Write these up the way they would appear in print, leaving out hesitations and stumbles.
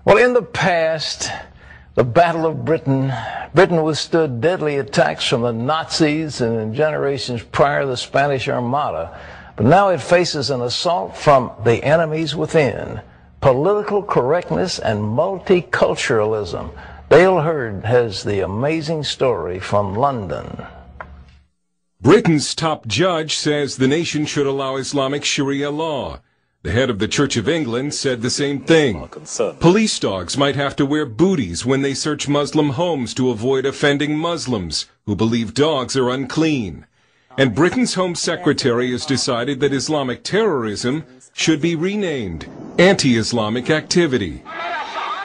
Well, in the past, the Battle of Britain withstood deadly attacks from the Nazis, and in generations prior, the Spanish Armada. But now it faces an assault from the enemies within, political correctness and multiculturalism. Dale Hurd has the amazing story from London. Britain's top judge says the nation should allow Islamic Sharia law. The head of the Church of England said the same thing. Police dogs might have to wear booties when they search Muslim homes to avoid offending Muslims who believe dogs are unclean. And Britain's Home Secretary has decided that Islamic terrorism should be renamed anti-Islamic activity.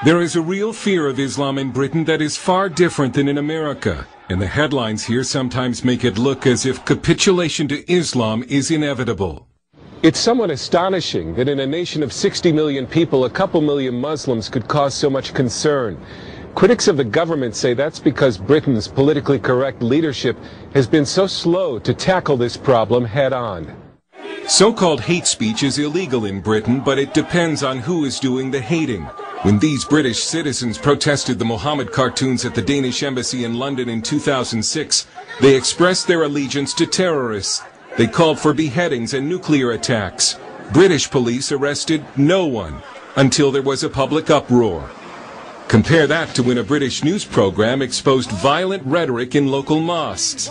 There is a real fear of Islam in Britain that is far different than in America, and the headlines here sometimes make it look as if capitulation to Islam is inevitable. It's somewhat astonishing that in a nation of 60 million people, a couple million Muslims could cause so much concern. Critics of the government say that's because Britain's politically correct leadership has been so slow to tackle this problem head-on. So-called hate speech is illegal in Britain, but it depends on who is doing the hating. When these British citizens protested the Mohammed cartoons at the Danish embassy in London in 2006, they expressed their allegiance to terrorists. They called for beheadings and nuclear attacks. British police arrested no one until there was a public uproar. Compare that to when a British news program exposed violent rhetoric in local mosques.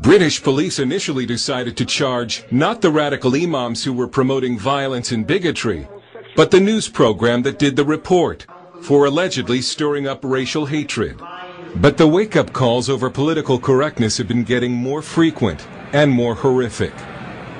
British police initially decided to charge not the radical imams who were promoting violence and bigotry, but the news program that did the report for allegedly stirring up racial hatred. But the wake-up calls over political correctness have been getting more frequent and more horrific.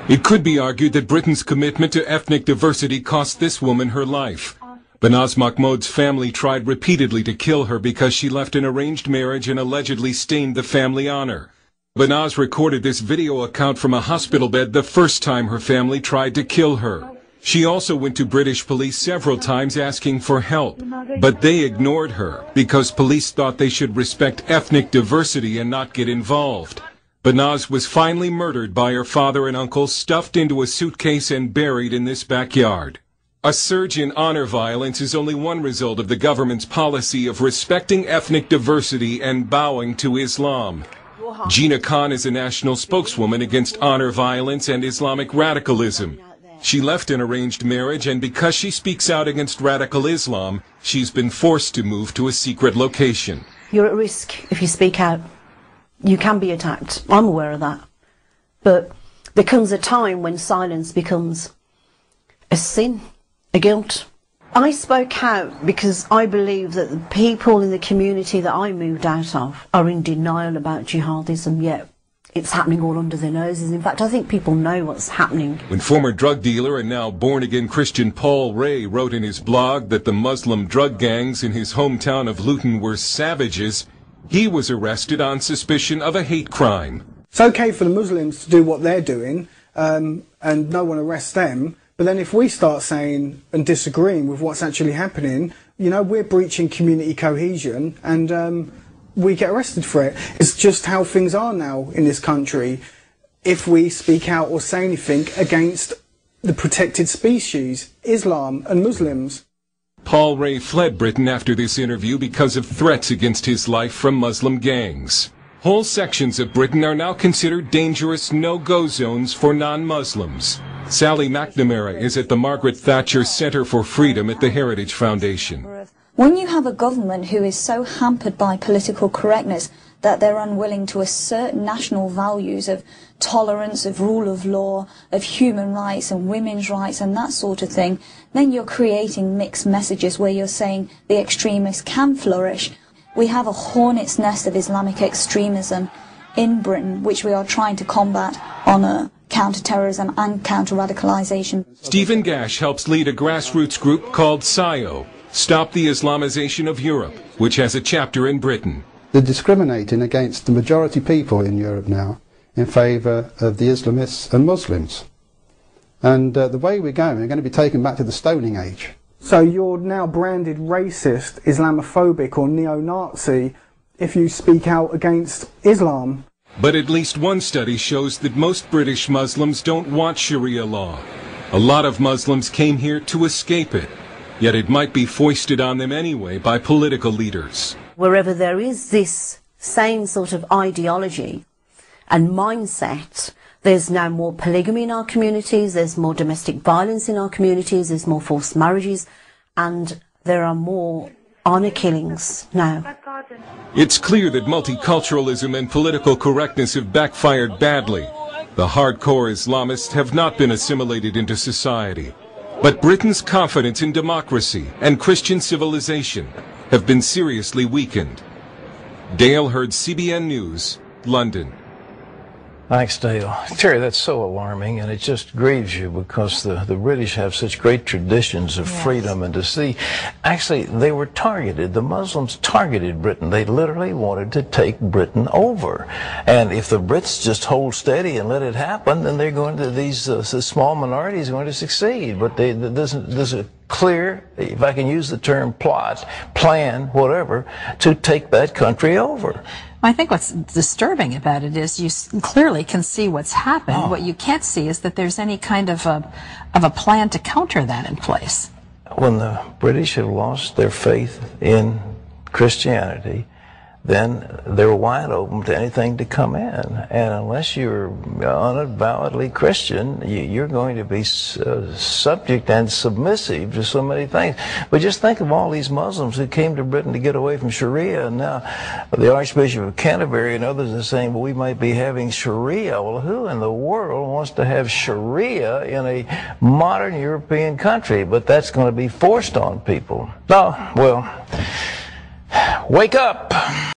It could be argued that Britain's commitment to ethnic diversity cost this woman her life. Banaz Mahmoud's family tried repeatedly to kill her because she left an arranged marriage and allegedly stained the family honor. Banaz recorded this video account from a hospital bed the first time her family tried to kill her. She also went to British police several times asking for help, but they ignored her because police thought they should respect ethnic diversity and not get involved. Banaz was finally murdered by her father and uncle, stuffed into a suitcase and buried in this backyard. A surge in honor violence is only one result of the government's policy of respecting ethnic diversity and bowing to Islam. Gina Khan is a national spokeswoman against honor violence and Islamic radicalism. She left an arranged marriage, and because she speaks out against radical Islam, she's been forced to move to a secret location. You're at risk if you speak out. You can be attacked. I'm aware of that. But there comes a time when silence becomes a sin, a guilt. I spoke out because I believe that the people in the community that I moved out of are in denial about jihadism, yet it's happening all under their noses. In fact, I think people know what's happening. When former drug dealer and now born-again Christian Paul Ray wrote in his blog that the Muslim drug gangs in his hometown of Luton were savages, he was arrested on suspicion of a hate crime. It's okay for the Muslims to do what they're doing, and no one arrests them. But then if we start saying and disagreeing with what's actually happening, you know, we're breaching community cohesion, and we get arrested for it. It's just how things are now in this country. If we speak out or say anything against the protected species, Islam and Muslims. Paul Ray fled Britain after this interview because of threats against his life from Muslim gangs. Whole sections of Britain are now considered dangerous no-go zones for non-Muslims. Sally McNamara is at the Margaret Thatcher Centre for Freedom at the Heritage Foundation. When you have a government who is so hampered by political correctness that they're unwilling to assert national values of tolerance, of rule of law, of human rights and women's rights and that sort of thing, then you're creating mixed messages where you're saying the extremists can flourish. We have a hornet's nest of Islamic extremism in Britain, which we are trying to combat on a counter-terrorism and counter-radicalisation. Stephen Gash helps lead a grassroots group called SIO, Stop the Islamization of Europe, which has a chapter in Britain. They're discriminating against the majority people in Europe now in favour of the Islamists and Muslims. And the way we're going to be taken back to the Stoning Age. So you're now branded racist, Islamophobic or neo-Nazi if you speak out against Islam. But at least one study shows that most British Muslims don't want Sharia law. A lot of Muslims came here to escape it. Yet it might be foisted on them anyway by political leaders. Wherever there is this same sort of ideology and mindset, there's now more polygamy in our communities, there's more domestic violence in our communities, there's more forced marriages, and there are more honour killings now. It's clear that multiculturalism and political correctness have backfired badly. The hardcore Islamists have not been assimilated into society. But Britain's confidence in democracy and Christian civilization have been seriously weakened. Dale Hurd, CBN News, London. Thanks, Dale. Terry, that's so alarming, and it just grieves you because the British have such great traditions of freedom, and to see, actually, they were targeted. The Muslims targeted Britain. They literally wanted to take Britain over. And if the Brits just hold steady and let it happen, then they're going to, these small minorities are going to succeed. But there's a clear, if I can use the term plot, plan, whatever, to take that country over. I think what's disturbing about it is you clearly can see what's happened. Oh. What you can't see is that there's any kind of a plan to counter that in place. When the British have lost their faith in Christianity, then they're wide open to anything to come in. And unless you're unavowedly Christian, you're going to be subject and submissive to so many things. But just think of all these Muslims who came to Britain to get away from Sharia, and now the Archbishop of Canterbury and others are saying, well, we might be having Sharia. Well, who in the world wants to have Sharia in a modern European country? But that's going to be forced on people. No, well, wake up!